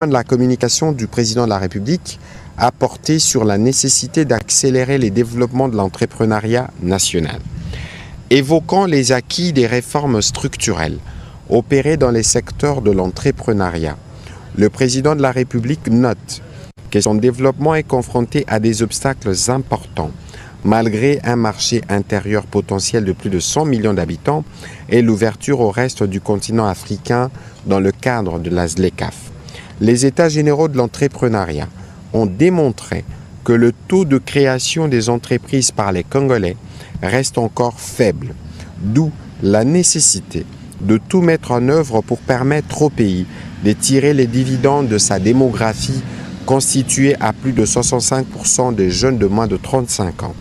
de la communication du président de la République a porté sur la nécessité d'accélérer les développements de l'entrepreneuriat national. Évoquant les acquis des réformes structurelles opérées dans les secteurs de l'entrepreneuriat, le président de la République note que son développement est confronté à des obstacles importants, malgré un marché intérieur potentiel de plus de 100 millions d'habitants et l'ouverture au reste du continent africain dans le cadre de la ZLECAf. Les États généraux de l'entrepreneuriat ont démontré que le taux de création des entreprises par les Congolais reste encore faible, d'où la nécessité de tout mettre en œuvre pour permettre au pays de tirer les dividendes de sa démographie constituée à plus de 65% de jeunes de moins de 35 ans.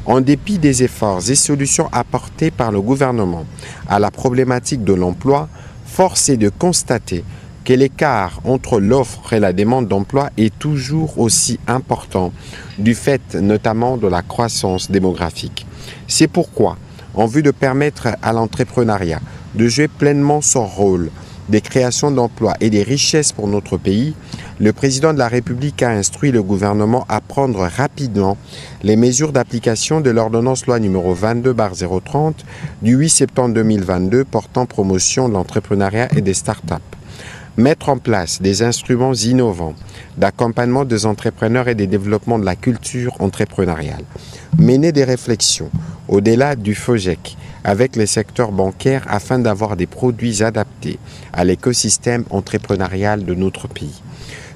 En dépit des efforts et solutions apportés par le gouvernement à la problématique de l'emploi, force est de constater que l'écart entre l'offre et la demande d'emploi est toujours aussi important, du fait notamment de la croissance démographique. C'est pourquoi, en vue de permettre à l'entrepreneuriat de jouer pleinement son rôle des créations d'emplois et des richesses pour notre pays, le président de la République a instruit le gouvernement à prendre rapidement les mesures d'application de l'ordonnance loi numéro 22/030 du 8 septembre 2022 portant promotion de l'entrepreneuriat et des startups. Mettre en place des instruments innovants d'accompagnement des entrepreneurs et des développements de la culture entrepreneuriale. Mener des réflexions au-delà du FOGEC avec les secteurs bancaires afin d'avoir des produits adaptés à l'écosystème entrepreneurial de notre pays.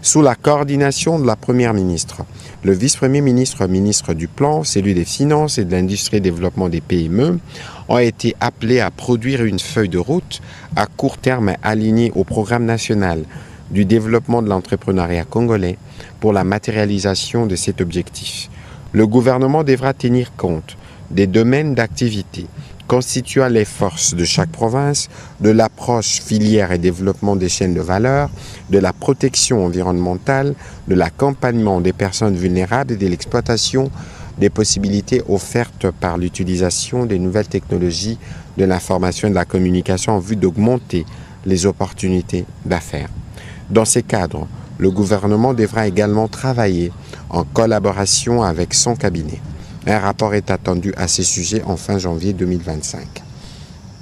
Sous la coordination de la Première ministre, le vice-premier ministre, ministre du Plan, celui des Finances et de l'Industrie et Développement des PME, ont été appelés à produire une feuille de route à court terme alignée au programme national du développement de l'entrepreneuriat congolais pour la matérialisation de cet objectif. Le gouvernement devra tenir compte des domaines d'activité constituant les forces de chaque province, de l'approche filière et développement des chaînes de valeur, de la protection environnementale, de l'accompagnement des personnes vulnérables et de l'exploitation des possibilités offertes par l'utilisation des nouvelles technologies de l'information et de la communication en vue d'augmenter les opportunités d'affaires. Dans ces cadres, le gouvernement devra également travailler en collaboration avec son cabinet. Un rapport est attendu à ces sujets en fin janvier 2025.